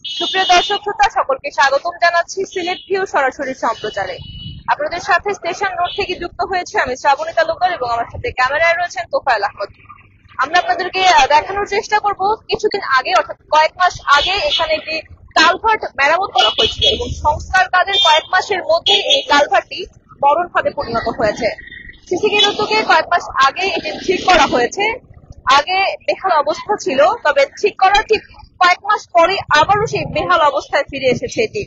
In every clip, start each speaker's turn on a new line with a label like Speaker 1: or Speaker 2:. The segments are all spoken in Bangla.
Speaker 1: সুপ্রিয় দর্শক শ্রোতা, সকলকে স্বাগতম জানাচ্ছি সিলেট ভিউ সরাসরি সম্প্রচারে। আপনাদের সাথে স্টেশন রোড থেকে যুক্ত হয়েছে আমি শ্রাবণী তালুকদার এবং আমার সাথে ক্যামেরায় রয়েছেন তোফায়েল আহমদ। আমরা আপনাদেরকে দেখানোর চেষ্টা করব কিছুদিন আগে অর্থাৎ কয়েক মাস আগে এখানে একটি কালভার্ট মেরামত করা হয়েছিল এবং সংস্কার কাজের কয়েক মাসের মধ্যে এই কালভার্টটি মরণ ফাঁদে পরিণত হয়েছে। সিসিকের উদ্যোগে কয়েক মাস আগে এটি ঠিক করা হয়েছে। আগে বেহাল অবস্থা ছিল, তবে ঠিক করার ঠিক কয়েক মাস পরে আবারও সেই বেহাল অবস্থায় ফিরে এসেছে এটি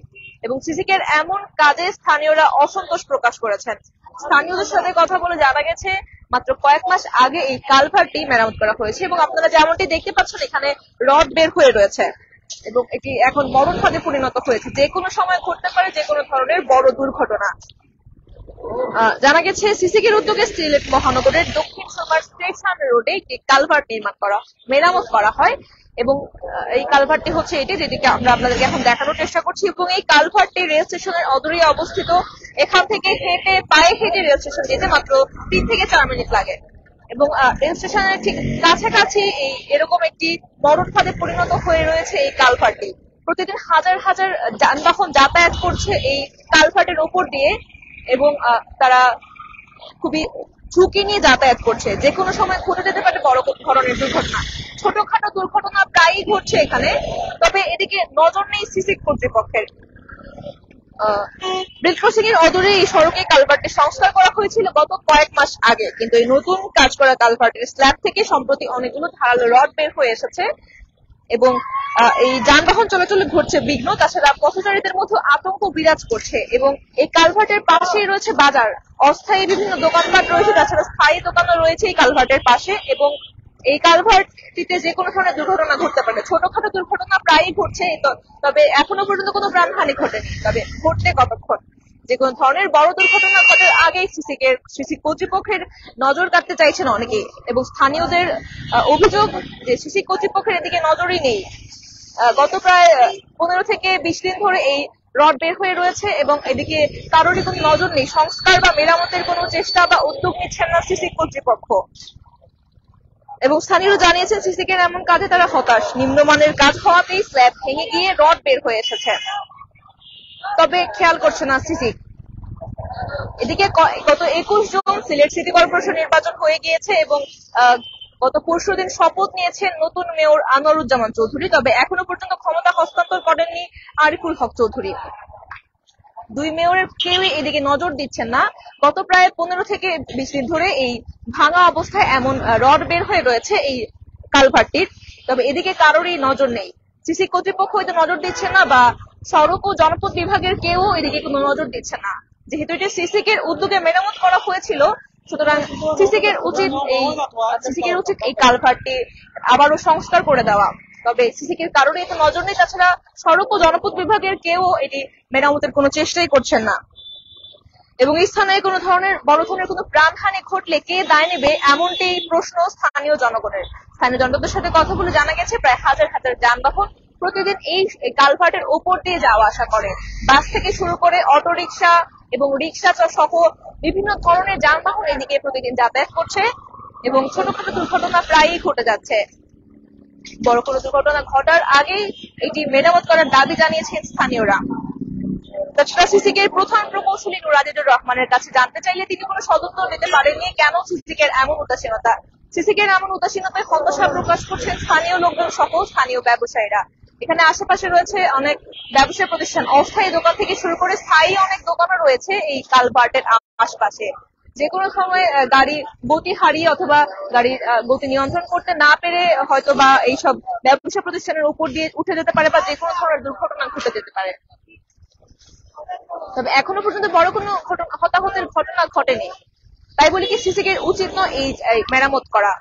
Speaker 1: এবং সিসিকের এমন কাজে স্থানীয়রা অসন্তোষ প্রকাশ করেছেন। স্থানীয়দের সাথে কথা বলে জানা গেছে মাত্র কয়েক মাস আগে এই কালভার্টটি মেরামত করা হয়েছে এবং আপনারা যেমনটি দেখতে পাচ্ছেন এখানে রড বের হয়ে রয়েছে এবং এটি এখন মরণ ফাঁদে পরিণত হয়েছে। যে কোনো সময় ঘটতে পারে যে কোনো ধরনের বড় দুর্ঘটনা। জানা গেছে সিসিকের উদ্যোগে সিলেট মহানগরের দক্ষিণ সুরমার স্টেশন রোডে একটি কালভার্ট মেরামত করা হয় এবং এই কালভার্টটি হচ্ছে এটি, যেটিকে আমরা আপনাদেরকে এখন দেখানোর চেষ্টা করছি এবং এই কালভার্টটি রেল স্টেশনের অদূরে অবস্থিত। এখান থেকে পায়ে হেঁটে রেল স্টেশন যেতে মাত্র 3 থেকে 4 মিনিট লাগে এবং রেল স্টেশনের ঠিক কাছাকাছি এরকম একটি মরণ ফাঁদে পরিণত হয়ে রয়েছে এই কালভার্টটি। প্রতিদিন হাজার হাজার যানবাহন যাতায়াত করছে এই কালভার্টের উপর দিয়ে এবং তারা খুবই ঝুঁকি নিয়ে যাতায়াত করছে। যে কোনো সময় ঘটে যেতে পারে বড় ধরনের দুর্ঘটনা। ছোটখাটো দুর্ঘটনা প্রায়ই ঘটছে এখানে, তবে এদিকে নজর নেই সিসি কর্তৃপক্ষের। রেল ক্রসিং এর অদূরে এই সড়কে কালভার্টটি সংস্কার করা হয়েছিল গত কয়েক মাস আগে, কিন্তু এই নতুন কাজ করা কালভার্টের স্ল্যাব থেকে সম্প্রতি অনেকগুলো ধারালো রড বের হয়ে এসেছে এবং এই যানবাহন চলাচলে ঘটছে বিঘ্ন। তাছাড়া পথচারীদের মধ্যে আতঙ্ক বিরাজ করছে এবং এই কালভার্টের পাশেই রয়েছে বাজার, অস্থায়ী বিভিন্ন দোকানপাট রয়েছে, তাছাড়া স্থায়ী দোকানও রয়েছে এই কালভার্টের পাশে এবং এই কালভার্টটিতে যে কোনো ধরনের দুর্ঘটনা ঘটতে পারে। ছোটখাটো দুর্ঘটনা প্রায়ই ঘটছে, তবে এখনো পর্যন্ত কোনো প্রাণহানি ঘটেনি। তবে ঘটতে কতক্ষণ? যে কোনো ধরনের বড় দুর্ঘটনা ঘটার আগেই সিসি কর্তৃপক্ষের নজর কাটতে চাইছেন অনেকেই এবং স্থানীয়দের অভিযোগ যে সিসি কর্তৃপক্ষের এদিকে নজরই নেই। গত প্রায় 15 থেকে 20 দিন ধরে এই রড বের হয়ে রয়েছে এবং এদিকে কারোরই কোনো নজর নেই। সংস্কার বা মেরামতের কোনো চেষ্টা বা উদ্যোগ নিচ্ছেন না সিসি কর্তৃপক্ষ এবং স্থানীয়রা জানিয়েছেন সিসিকের এমন কাজে তারা হতাশ। নিম্নমানের কাজ হওয়াতেই স্ল্যাব ভেঙে গিয়ে রড বের হয়ে এসেছে, তবে খেয়াল করছে না সিসি। এদিকে গত 21 জুন সিলেট সিটি কর্পোরেশন নির্বাচন হয়ে গিয়েছে এবং গত পরশুদিন শপথ নিয়েছেন নতুন মেয়র আনোয়ারুজ্জামান চৌধুরী, তবে এখনো পর্যন্ত ক্ষমতা হস্তান্তর করেননি আরিফুল হক চৌধুরী। দুই মেয়রের কেউই এদিকে নজর দিচ্ছেন না। গত প্রায় 15 থেকে 20 দিন ধরে এই ভাঙা অবস্থায় এমন রড বের হয়ে রয়েছে এই কালভার্টটির, তবে এদিকে কারোরই নজর নেই। সিসি কর্তৃপক্ষ হয়তো নজর দিচ্ছে না বা সড়ক ও জনপথ বিভাগের কেউ এদিকে কোনো নজর দিচ্ছে না। যেহেতু এটি সিসিকের উদ্যোগে মেরামত করা হয়েছিল, সুতরাং সিসিকের উচিত এই কালভার্টটি আবারও সংস্কার করে দেওয়া। তবে সিসিকের কারণে এত নজর নেই। তাছাড়া সড়ক ও জনপথ বিভাগের কেউ এটি মেরামতের কোনো চেষ্টাই করছেন না এবং এই স্থানে কোনো ধরনের বড় ধরনের কোনো প্রাণহানি ঘটলে কে দায় নেবে এমনটি প্রশ্ন স্থানীয় জনগণের। স্থানীয় জনগণের সাথে কথা বলে জানা গেছে প্রায় হাজার হাজার যানবাহন প্রতিদিন এই কালভার্টের উপর দিয়ে যাওয়া আসা করে। বাস থেকে শুরু করে অটো রিক্সা এবং রিক্সা সহ বিভিন্ন ধরনের যানবাহন এদিকে প্রতিদিন যাতায়াত করছে এবং ছোটখাটো দুর্ঘটনা প্রায়ই ঘটে যাচ্ছে। বড় কোনো দুর্ঘটনা ঘটার আগেই এটি মেরামত করার দাবি জানিয়েছেন স্থানীয়রা। তাছাড়া সিসিকের প্রধান প্রকৌশলী নুরাদিদুর রহমানের কাছে জানতে চাইলে তিনি কোনো সদুত্তর দিতে পারেননি। কেন সিসিকের এমন উদাসীনতা? সিসিকের এমন উদাসীনতায় হতাশা প্রকাশ করছেন স্থানীয় লোকজন সহ স্থানীয় ব্যবসায়ীরা। এখানে আশেপাশে রয়েছে অনেক ব্যবসা প্রতিষ্ঠান, অস্থায়ী দোকান থেকে শুরু করে স্থায়ী অনেক দোকানও রয়েছে এই কালভার্টের আশপাশে। যে কোনো সময় গাড়ি গতি হারিয়ে অথবা গাড়ির গতি নিয়ন্ত্রণ করতে না পেরে হয়তো বা এইসব ব্যবসা প্রতিষ্ঠানের উপর দিয়ে উঠে যেতে পারে বা যে কোনো ধরনের দুর্ঘটনা ঘটে যেতে পারে। তবে এখনো পর্যন্ত বড় কোনো হতাহতের ঘটনা ঘটেনি। তাই বলি কি সিসিকের উচিত নয় এই মেরামত করা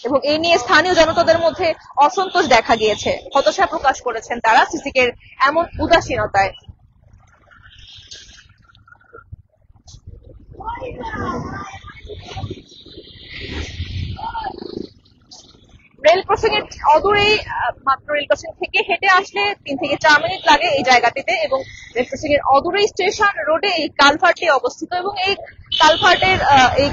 Speaker 1: এবং এই নিয়ে স্থানীয় জনতাদের মধ্যে অসন্তোষ দেখা গিয়েছে। হতাশা প্রকাশ করেছেন তারা সিসিকের এমন উদাসীনতায়। রেল ক্রসিং এর অদূরেই মাত্র রেল ক্রসিং থেকে হেঁটে আসলে 3 থেকে 4 মিনিট লাগে এই জায়গাটিতে এবং রেল ক্রসিং এর অদূরেই স্টেশন রোডে এই কালভার্টটি অবস্থিত এবং এই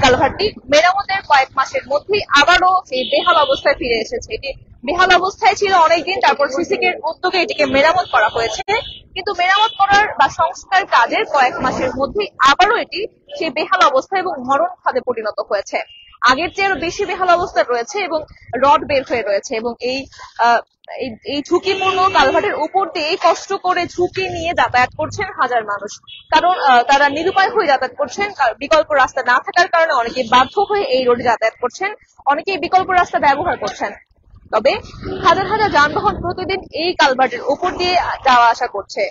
Speaker 1: কালভার্টটি মেরামতের কয়েক মাসের মধ্যেই আবারও সেই বেহাল অবস্থায় ফিরে এসেছে। এটি বেহাল অবস্থায় ছিল অনেকদিন, তারপর সিসিকের উদ্যোগে এটিকে মেরামত করা হয়েছে। কিন্তু মেরামত করার বা সংস্কার কাজের কয়েক মাসের মধ্যেই আবারও এটি সেই বেহাল অবস্থা এবং মরণ ফাঁদে পরিণত হয়েছে। আগের চেয়ে আরো বেশি বেহাল অবস্থা রয়েছে এবং রড বের হয়ে রয়েছে, এবং এই ঝুঁকিপূর্ণ কালভার্টের উপর দিয়ে কষ্ট করে ঝুঁকি নিয়ে যাতায়াত করছেন হাজার মানুষ। কারণ তারা নিরুপায় হয়ে যাতায়াত করছেন, বিকল্প রাস্তা না থাকার কারণে অনেকে বাধ্য হয়ে এই রোডে যাতায়াত করছেন, অনেকেই বিকল্প রাস্তা ব্যবহার করছেন। তবে হাজার হাজার যানবাহন প্রতিদিন এই কালভার্টের উপর দিয়ে যাওয়া আসা করছে,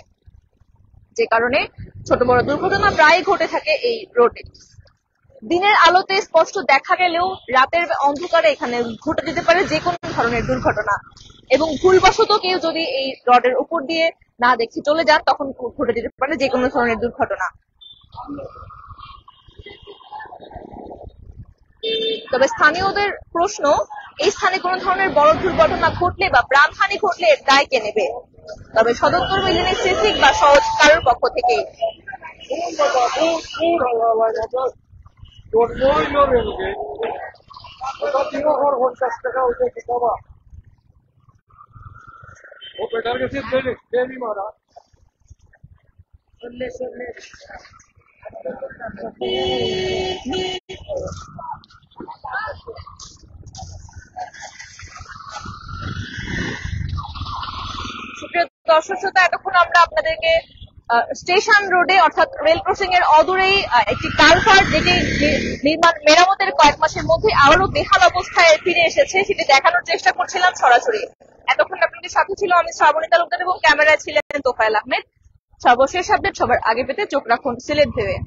Speaker 1: যে কারণে ছোট বড় দুর্ঘটনা প্রায় ঘটে থাকে এই রোডে। দিনের আলোতে স্পষ্ট দেখা গেলেও রাতের অন্ধকারে এখানে ঘটে যেতে পারে যে কোনো ধরনের দুর্ঘটনা, এবং ভুলবশত কেউ যদি এই রডের উপর দিয়ে না দেখে চলে যান তখন ঘটে যেতে পারে যে কোনো ধরনের দুর্ঘটনা। তবে স্থানীয়দের প্রশ্ন, এই স্থানে কোনো ধরনের বড় দুর্ঘটনা ঘটলে বা প্রাণহানি ঘটলে এর দায় কে নেবে? তবে সদর কর্মী সিসিক বা সহজ কারোর পক্ষ থেকে সুপ্রিয় দর্শক শ্রোতা, এতক্ষণ আমরা আপনাদেরকে স্টেশন রোডে অর্থাৎ রেল ক্রসিং এর অদূরেই একটি কালভার্ট যেটি নির্মাণ মেরামতের কয়েক মাসের মধ্যে আবারও বেহাল অবস্থায় ফিরে এসেছে সেটি দেখানোর চেষ্টা করছিলাম সরাসরি। এতক্ষণ আপনাদের সাথে ছিল আমি শ্রাবণী তালুকদার এবং ক্যামেরায় ছিলেন তোফায়েল আহমেদ। সর্বশেষ আপডেট সবার আগে পেতে চোখ রাখুন সিলেট ভিউয়ে।